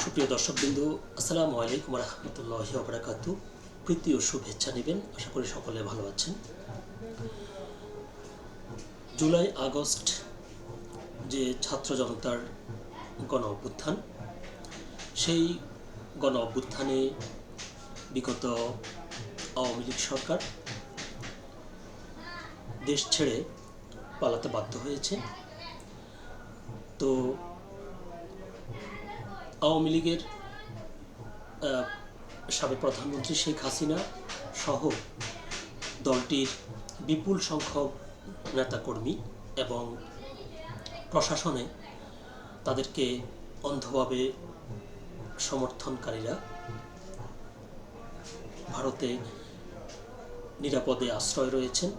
সুপ্রিয় দর্শকবৃন্দ, আসসালামু আলাইকুম রহমতুল্লাহি ওয়া বারাকাতুহু। প্রীতি ও শুভেচ্ছা নেবেন, আশা করি সকলে ভালো আছেন। জুলাই আগস্ট যে ছাত্র জনতার গণ অভ্যুত্থান, সেই গণ অভ্যুত্থানে বিগত আওয়ামী লীগ সরকার দেশ ছেড়ে পালাতে বাধ্য হয়েছে। তো আওয়ামী লীগের সাবেক প্রধানমন্ত্রী শেখ হাসিনা সহ দলটির বিপুল সংখ্যক নেতাকর্মী এবং প্রশাসনে তাদেরকে অন্ধভাবে সমর্থনকারীরা ভারতে নিরাপদে আশ্রয় রয়েছেন,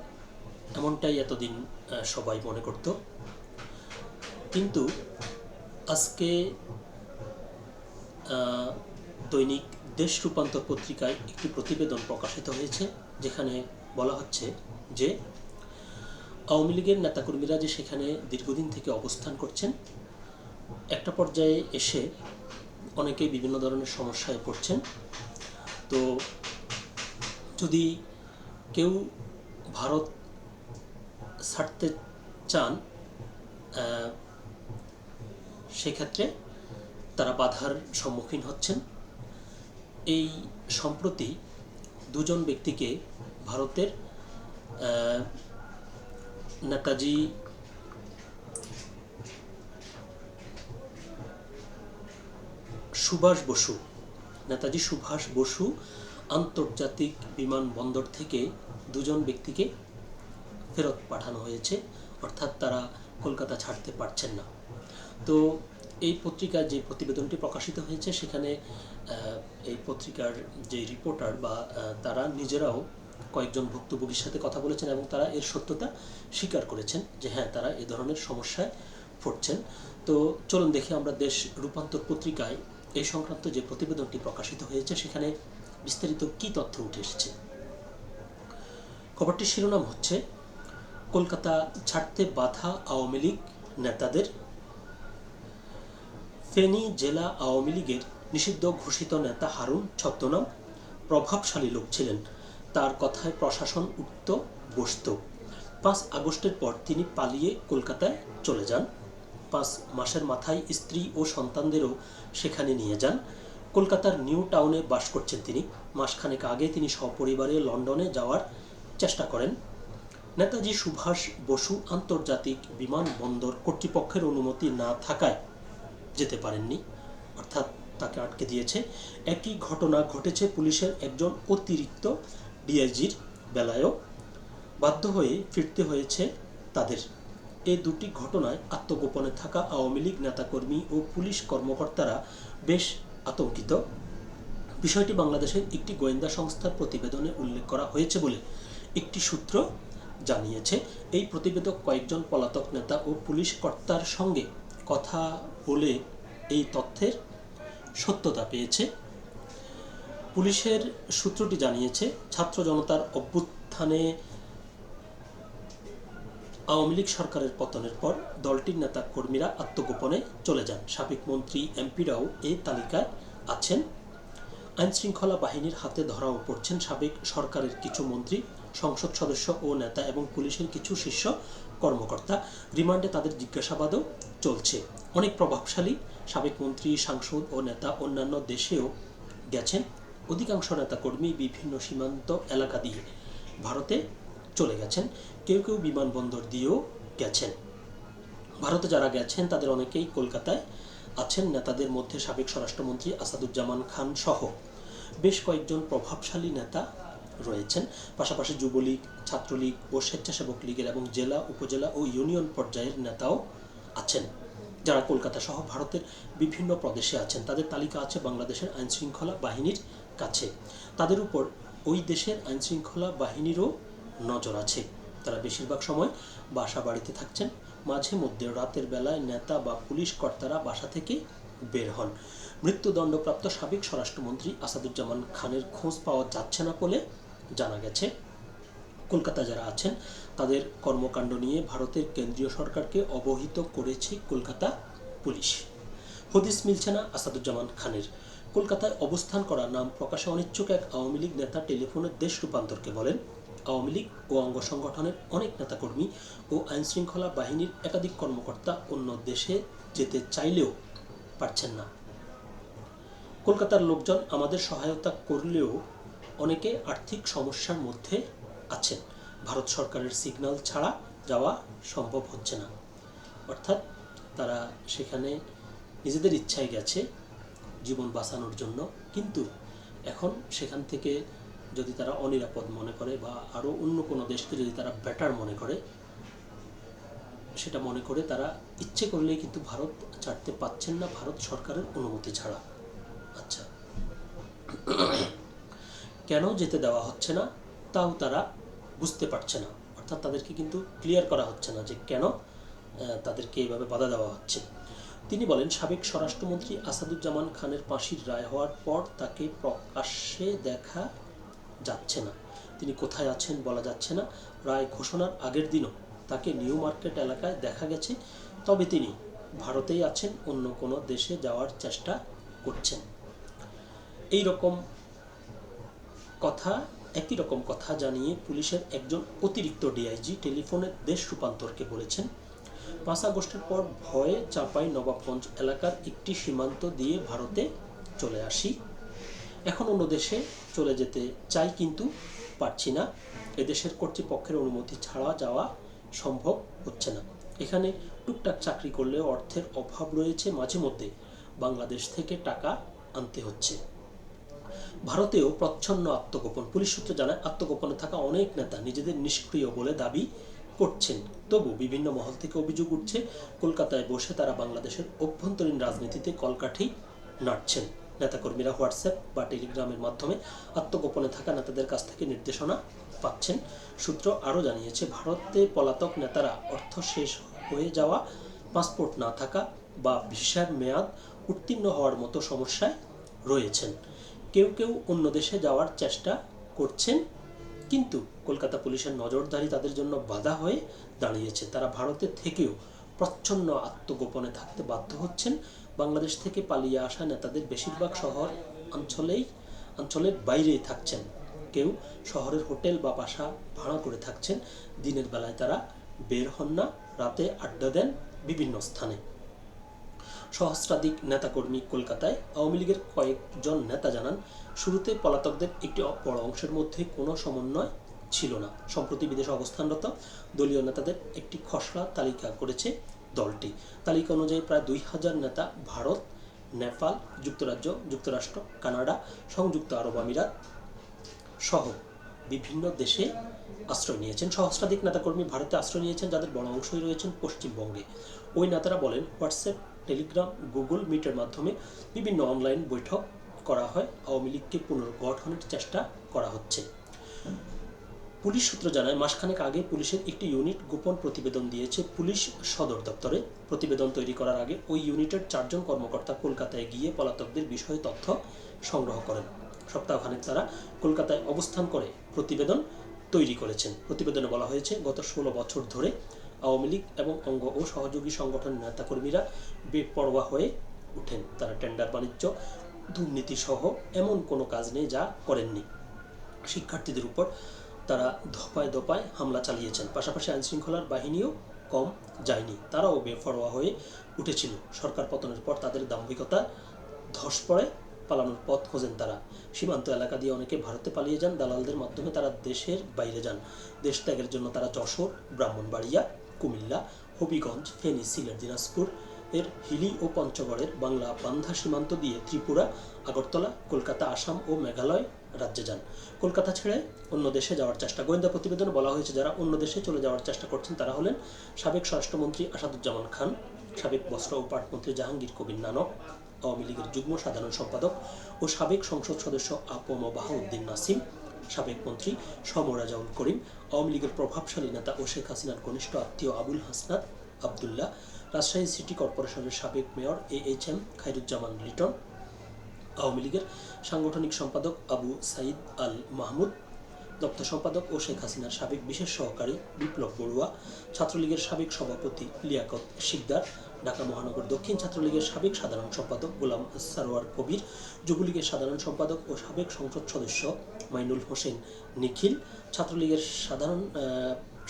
এমনটাই এতদিন সবাই মনে করত। কিন্তু আজকে দৈনিক দেশ রূপান্তর পত্রিকায় একটি প্রতিবেদন প্রকাশিত হয়েছে, যেখানে বলা হচ্ছে যে আওয়ামী লীগের নেতাকর্মীরা যে সেখানে দীর্ঘদিন থেকে অবস্থান করছেন, একটা পর্যায়ে এসে অনেকেই বিভিন্ন ধরনের সমস্যায় পড়ছেন। তো যদি কেউ ভারত ছাড়তে চান, সেক্ষেত্রে তারা বাধার সম্মুখীন হচ্ছেন। এই সম্প্রতি দুজন ব্যক্তিকে ভারতের নেতাজি সুভাষ বসু আন্তর্জাতিক বিমানবন্দর থেকে দুজন ব্যক্তিকে ফেরত পাঠানো হয়েছে, অর্থাৎ তারা কলকাতা ছাড়তে পারছেন না। তো এই পত্রিকার যে প্রতিবেদনটি প্রকাশিত হয়েছে, সেখানে এই পত্রিকার যে রিপোর্টার বা তারা নিজেরাও কয়েকজন ভুক্তভোগীর সাথে কথা বলেছেন এবং তারা এর সত্যতা স্বীকার করেছেন যে হ্যাঁ, তারা এ ধরনের সমস্যায় পড়ছেন। তো চলুন দেখি আমরা দেশ রূপান্তর পত্রিকায় এই সংক্রান্ত যে প্রতিবেদনটি প্রকাশিত হয়েছে সেখানে বিস্তারিত কী তথ্য উঠে এসেছে। খবরটির শিরোনাম হচ্ছে, কলকাতা ছাড়তে বাধা আওয়ামী লীগ নেতাদের। ফেনী জেলা আওয়ামী লীগের নিষিদ্ধ ঘোষিত নেতা হারুন ছদ্মনাম প্রভাবশালী লোক ছিলেন। তার কথায় প্রশাসন উঠত বসত। 5 আগস্টের পর তিনি পালিয়ে কলকাতায় চলে যান। 5 মাসের মাথায় স্ত্রী ও সন্তানদেরও সেখানে নিয়ে যান। কলকাতার নিউ টাউনে বাস করছেন তিনি। মাসখানেক আগে তিনি সপরিবারে লন্ডনে যাওয়ার চেষ্টা করেন। নেতাজি সুভাষ বসু আন্তর্জাতিক বিমানবন্দর কর্তৃপক্ষের অনুমতি না থাকায় যেতে পারেননি, অর্থাৎ তাকে আটকে দিয়েছে। একই ঘটনা ঘটেছে পুলিশের একজন অতিরিক্ত ডিআইজির বেলায়ও। বাধ্য হয়ে ফিরতে হয়েছে তাদের। এই দুটি ঘটনায় আত্মগোপনে থাকা আওয়ামী লীগ নেতাকর্মী ও পুলিশ কর্মকর্তারা বেশ আতঙ্কিত। বিষয়টি বাংলাদেশের একটি গোয়েন্দা সংস্থার প্রতিবেদনে উল্লেখ করা হয়েছে বলে একটি সূত্র জানিয়েছে। এই প্রতিবেদক কয়েকজন পলাতক নেতা ও পুলিশ কর্তার সঙ্গে কথা বলে এই তথ্যের সত্যতা পেয়েছে। পুলিশের সূত্রটি জানিয়েছে, ছাত্র জনতার অভ্যুত্থানে আওয়ামী লীগ সরকারের পতনের পর দলটির নেতা কর্মীরা আত্মগোপনে চলে যান। সাবেক মন্ত্রী এমপিরাও এই তালিকায় আছেন। আইনশৃঙ্খলা বাহিনীর হাতে ধরাও পড়ছেন সাবেক সরকারের কিছু মন্ত্রী, সংসদ সদস্য ও নেতা এবং পুলিশের কিছু শীর্ষ কর্মকর্তা। রিমান্ডে তাদের জিজ্ঞাসাবাদও চলছে। অনেক প্রভাবশালী সাবেক মন্ত্রী, সাংসদ ও নেতা অন্যান্য দেশেও গেছেন। অধিকাংশ নেতাকর্মী বিভিন্ন সীমান্ত এলাকা দিয়ে ভারতে চলে গেছেন। কেউ কেউ বিমানবন্দর দিয়েও গেছেন। ভারতে যারা গেছেন তাদের অনেকেই কলকাতায় আছেন। নেতাদের মধ্যে সাবেক স্বরাষ্ট্রমন্ত্রী আসাদুজ্জামান খান সহ বেশ কয়েকজন প্রভাবশালী নেতা রয়েছেন। পাশাপাশি যুবলীগ, ছাত্রলীগ ও স্বেচ্ছাসেবক লীগের এবং জেলা, উপজেলা ও ইউনিয়ন পর্যায়ের নেতাও আছেন, যারা কলকাতা সহ ভারতের বিভিন্ন প্রদেশে আছেন। তাদের তালিকা আছে বাংলাদেশের আইনশৃঙ্খলা বাহিনীর কাছে। তাদের উপর ওই দেশের আইনশৃঙ্খলা বাহিনীরও নজর আছে। তারা বেশিরভাগ সময় বাসা বাড়িতে থাকছেন। মাঝে মধ্যে রাতের বেলায় নেতা বা পুলিশ কর্তারা বাসা থেকে বের হন। মৃত্যুদণ্ডপ্রাপ্ত সাবেক স্বরাষ্ট্রমন্ত্রী আসাদুজ্জামান খানের খোঁজ পাওয়া যাচ্ছে না বলে জানা গেছে। কলকাতা যারা আছেন তাদের কর্মকাণ্ড নিয়ে ভারতের কেন্দ্রীয় সরকারকে অবহিত করেছে কলকাতা পুলিশ। হদিস মিলছে না আসাদুজ্জামান খানের। কলকাতায় অবস্থান করা নাম প্রকাশে অনিচ্ছুক এক আওয়ামী লীগ নেতা টেলিফোনে দেশ রূপান্তরকে বলেন, আওয়ামী লীগ ও অঙ্গ সংগঠনের অনেক নেতাকর্মী ও আইনশৃঙ্খলা বাহিনীর একাধিক কর্মকর্তা অন্য দেশে যেতে চাইলেও পারছেন না। কলকাতার লোকজন আমাদের সহায়তা করলেও অনেকে আর্থিক সমস্যার মধ্যে আছেন। ভারত সরকারের সিগন্যাল ছাড়া যাওয়া সম্ভব হচ্ছে না। অর্থাৎ তারা সেখানে নিজেদের ইচ্ছায় গেছে জীবন বাঁচানোর জন্য, কিন্তু এখন সেখান থেকে যদি তারা অনিরাপদ মনে করে বা আরও অন্য কোনো দেশকে যদি তারা বেটার মনে করে, সেটা মনে করে তারা ইচ্ছে করলেই কিন্তু ভারত ছাড়তে পাচ্ছেন না ভারত সরকারের অনুমতি ছাড়া। আচ্ছা, কেন যেতে দেওয়া হচ্ছে না তাও তারা বুঝতে পারছে না। অর্থাৎ তাদেরকে কিন্তু ক্লিয়ার করা হচ্ছে না যে কেন তাদেরকে এইভাবে বাধা দেওয়া হচ্ছে। তিনি বলেন, সাবেক স্বরাষ্ট্রমন্ত্রী আসাদুজ্জামান খানের ফাঁসির রায় হওয়ার পর তাকে প্রকাশ্যে দেখা যাচ্ছে না। তিনি কোথায় আছেন বলা যাচ্ছে না। রায় ঘোষণার আগের দিনও তাকে নিউ মার্কেট এলাকায় দেখা গেছে, তবে তিনি ভারতেই আছেন, অন্য কোনো দেশে যাওয়ার চেষ্টা করছেন। একই রকম কথা জানিয়ে পুলিশের একজন অতিরিক্ত ডিআইজি টেলিফোনে দেশ রূপান্তরকে বলেছেন, 5 আগস্টের পর ভয়ে চাঁপাই নবাবগঞ্জ এলাকার একটি সীমান্ত দিয়ে ভারতে চলে আসি। এখন অন্য দেশে চলে যেতে চাই কিন্তু পারছি না। এদেশের কর্তৃপক্ষের অনুমতি ছাড়া যাওয়া সম্ভব হচ্ছে না। এখানে টুকটাক চাকরি করলেও অর্থের অভাব রয়েছে, মাঝে মধ্যে বাংলাদেশ থেকে টাকা আনতে হচ্ছে। ভারতেও প্রচ্ছন্ন আত্মগোপন। পুলিশ সূত্রে জানায়, আত্মগোপনে থাকা অনেক নেতা নিজেদের নিষ্ক্রিয় বলে দাবি করছেন, তবু বিভিন্ন মহল থেকে অভিযোগ উঠছে কলকাতায় বসে তারা বাংলাদেশের অভ্যন্তরীণ রাজনীতিতে কলকাঠি নাড়ছেন। নেতাকর্মীরা হোয়াটসঅ্যাপ বা টেলিগ্রামের মাধ্যমে আত্মগোপনে থাকা নেতাদের কাছ থেকে নির্দেশনা পাচ্ছেন। সূত্র আরও জানিয়েছে, ভারতে পলাতক নেতারা অর্থ শেষ হয়ে যাওয়া, পাসপোর্ট না থাকা বা ভিসার মেয়াদ উত্তীর্ণ হওয়ার মতো সমস্যায় রয়েছেন। কেউ কেউ অন্য দেশে যাওয়ার চেষ্টা করছেন, কিন্তু কলকাতা পুলিশের নজরদারি তাদের জন্য বাধা হয়ে দাঁড়িয়েছে। তারা ভারতে থেকেও প্রচ্ছন্ন আত্মগোপনে থাকতে বাধ্য হচ্ছেন। বাংলাদেশ থেকে পালিয়ে আসা নেতাদের বেশিরভাগ শহর অঞ্চলের বাইরেই থাকছেন। কেউ শহরের হোটেল বা বাসা ভাড়া করে থাকছেন। দিনের বেলায় তারা বের হন না, রাতে আড্ডা দেন বিভিন্ন স্থানে। সহস্রাধিক নেতাকর্মী কলকাতায়। আওয়ামী লীগের কয়েকজন নেতা জানান, শুরুতে পলাতকদের একটি বড় অংশের মধ্যে কোনো সমন্বয় ছিল না। সম্প্রতি বিদেশে অবস্থানরত দলীয় নেতাদের একটি খসড়া তালিকা করেছে দলটি। তালিকা অনুযায়ী প্রায় 2000 নেতা ভারত, নেপাল, যুক্তরাজ্য, যুক্তরাষ্ট্র, কানাডা, সংযুক্ত আরব আমিরাত সহ বিভিন্ন দেশে আশ্রয় নিয়েছেন। সহস্রাধিক নেতাকর্মী ভারতে আশ্রয় নিয়েছেন, যাদের বড় অংশই রয়েছেন পশ্চিমবঙ্গে। ওই নেতারা বলেন, হোয়াটসঅ্যাপ, টেলিগ্রাম, গুগল মিটের মাধ্যমে বিভিন্ন অনলাইন বৈঠক করা হয়। আওয়ামী লীগকে পুনর্গঠনের চেষ্টা করা হচ্ছে। পুলিশ সূত্র জানায়, মাসখানেক আগে পুলিশের একটি ইউনিট গোপন প্রতিবেদন দিয়েছে পুলিশ সদর দপ্তরে। প্রতিবেদন তৈরি করার আগে ওই ইউনিটের 4 জন কর্মকর্তা কলকাতায় গিয়ে পলাতকদের বিষয়ে তথ্য সংগ্রহ করেন। সপ্তাহখানেক তারা কলকাতায় অবস্থান করে প্রতিবেদন তৈরি করেছেন। প্রতিবেদনে বলা হয়েছে, গত 16 বছর ধরে আওয়ামী লীগ এবং অঙ্গ ও সহযোগী সংগঠনের নেতাকর্মীরা বেপরোয়া হয়ে ওঠেন। তারা টেন্ডার বাণিজ্য, দুর্নীতি সহ এমন কোনো কাজ নেই যা করেননি। শিক্ষার্থীদের উপর তারা দফায় দফায় হামলা চালিয়েছেন। পাশাপাশি আইনশৃঙ্খলার বাহিনীও কম যায়নি, তারাও বেপরোয়া হয়ে উঠেছিল। সরকার পতনের পর তাদের দাম্ভিকতা ধস পড়ে, পালানোর পথ খোঁজেন তারা। সীমান্ত এলাকা দিয়ে অনেকে ভারতে পালিয়ে যান, দালালদের মাধ্যমে তারা দেশের বাইরে যান। দেশ ত্যাগের জন্য তারা যশোর, ব্রাহ্মণবাড়িয়া, কুমিল্লা, হবিগঞ্জ, ফেনী, সিলেট, দিনাজপুর এর হিলি ও পঞ্চগড়ের বাংলা বান্ধা সীমান্ত দিয়ে ত্রিপুরা, আগরতলা, কলকাতা, আসাম ও মেঘালয় রাজ্যে যান। কলকাতা ছেড়ে অন্য দেশে যাওয়ার চেষ্টা। গোয়েন্দা প্রতিবেদনে বলা হয়েছে, যারা অন্য দেশে চলে যাওয়ার চেষ্টা করছেন তারা হলেন সাবেক স্বরাষ্ট্রমন্ত্রী আসাদুজ্জামান খান, সাবেক বস্ত্র ও পাটমন্ত্রী জাহাঙ্গীর কবির নানক, আওয়ামী লীগের যুগ্ম সাধারণ সম্পাদক ও সাবেক সংসদ সদস্য আপম বাহাউদ্দিন নাসিম, সাবেক মন্ত্রী সমরাজাউল করিম, আওয়ামী লীগের প্রভাবশালী নেতা ও শেখ হাসিনার ঘনিষ্ঠ আত্মীয় আবুল হাসনাত আবদুল্লাহ, রাজশাহী সিটি কর্পোরেশনের সাবেক মেয়র AHM খায়রুজ্জামান লিটন, আওয়ামী লীগের সাংগঠনিক সম্পাদক আবু সাইদ আল মাহমুদ, দপ্তর সম্পাদক ও শেখ হাসিনার সাবেক বিশেষ সহকারী বিপ্লব বড়ুয়া, ছাত্রলীগের সাবেক সভাপতি লিয়াকত শিকদার, ঢাকা মহানগর দক্ষিণ ছাত্রলীগের সাবেক সাধারণ সম্পাদক গোলাম সারোয়ার কবির, যুবলীগের সাধারণ সম্পাদক ও সাবেক সংসদ সদস্য মাইনুল হোসেন নিখিল, ছাত্রলীগের সাধারণ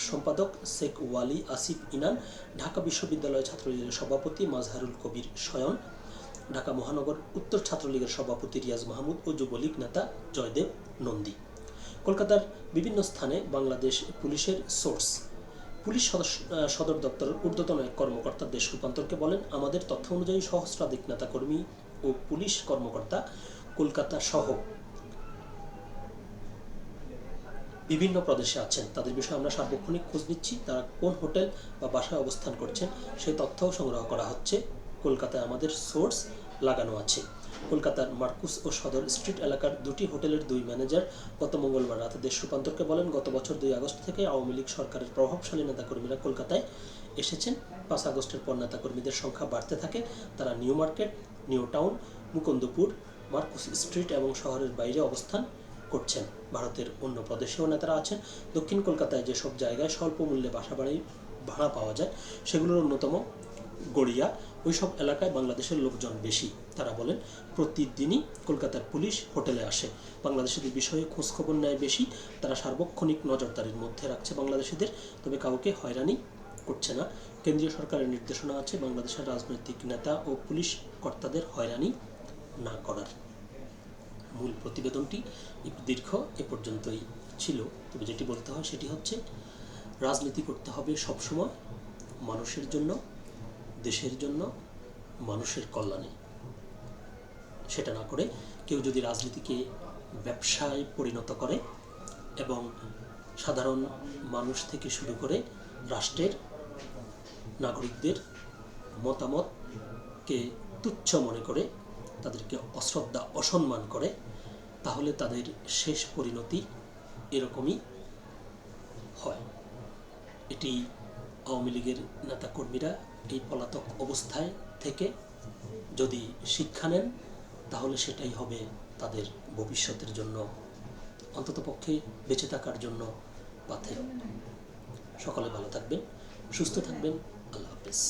সম্পাদক শেখ ওয়ালি আসিফ ইনান, ঢাকা বিশ্ববিদ্যালয় ছাত্রলীগের সভাপতি মাজহারুল কবির শয়ন, ঢাকা মহানগর উত্তর ছাত্রলীগের সভাপতি রিয়াজ মাহমুদ ও যুবলীগ নেতা জয়দেব নন্দী। কলকাতার বিভিন্ন স্থানে বাংলাদেশ পুলিশের সোর্স, পুলিশ সদর দপ্তরের ঊর্ধ্বতন এক কর্মকর্তা দেশ রূপান্তরকে বলেন, আমাদের তথ্য অনুযায়ী সহস্রাধিক নেতাকর্মী ও পুলিশ কর্মকর্তা কলকাতা সহ বিভিন্ন প্রদেশে আছেন। তাদের বিষয়ে আমরা সার্বক্ষণিক খোঁজ নিচ্ছি। তারা কোন হোটেল বা বাসায় অবস্থান করছেন সেই তথ্যও সংগ্রহ করা হচ্ছে। কলকাতায় আমাদের সোর্স লাগানো আছে। কলকাতার মার্কুস ও সদর স্ট্রিট এলাকার দুটি হোটেলের দুই ম্যানেজার গত মঙ্গলবার রাতে দেশ রূপান্তরকে বলেন, গত বছর 2 আগস্ট থেকে আওয়ামী লীগ সরকারের প্রভাবশালী নেতাকর্মীরা কলকাতায় এসেছেন। 5 আগস্টের পর নেতাকর্মীদের সংখ্যা বাড়তে থাকে। তারা new market, new town, Mukundapur, Marquis street এবং শহরের বাইরে অবস্থান করছেন। ভারতের অন্য প্রদেশেও নেতারা আছেন। দক্ষিণ কলকাতায় যেসব জায়গায় স্বল্প মূল্যে বাসাবাড়ি ভাড়া পাওয়া যায় সেগুলোর অন্যতম গড়িয়া। ওইসব এলাকায় বাংলাদেশের লোকজন বেশি। তারা বলেন, প্রতিদিনই কলকাতার পুলিশ হোটেলে আসে, বাংলাদেশিদের বিষয়ে খোঁজখবর নেয় বেশি। তারা সার্বক্ষণিক নজরদারির মধ্যে রাখছে বাংলাদেশিদের, তবে কাউকে হয়রানি করছে না। কেন্দ্রীয় সরকারের নির্দেশনা আছে বাংলাদেশের রাজনৈতিক নেতা ও পুলিশ কর্তাদের হয়রানি না করার। মূল প্রতিবেদনটি একটু দীর্ঘ, এ পর্যন্তই ছিল। তবে যেটি বলতে হয় সেটি হচ্ছে, রাজনীতি করতে হবে সবসময় মানুষের জন্য, দেশের জন্য, মানুষের কল্যাণে। সেটা না করে কেউ যদি রাজনীতিকে ব্যবসায় পরিণত করে এবং সাধারণ মানুষ থেকে শুরু করে রাষ্ট্রের নাগরিকদের মতামতকে তুচ্ছ মনে করে তাদেরকে অশ্রদ্ধা, অসম্মান করে, তাহলে তাদের শেষ পরিণতি এরকমই হয়। এটি আওয়ামী লীগের নেতাকর্মীরা এই পলাতক অবস্থায় থেকে যদি শিক্ষা নেন, তাহলে সেটাই হবে তাদের ভবিষ্যতের জন্য, অন্ততপক্ষে বেঁচে থাকার জন্য পাথেয়। সকলে ভালো থাকবেন, সুস্থ থাকবেন। আল্লাহ হাফেজ।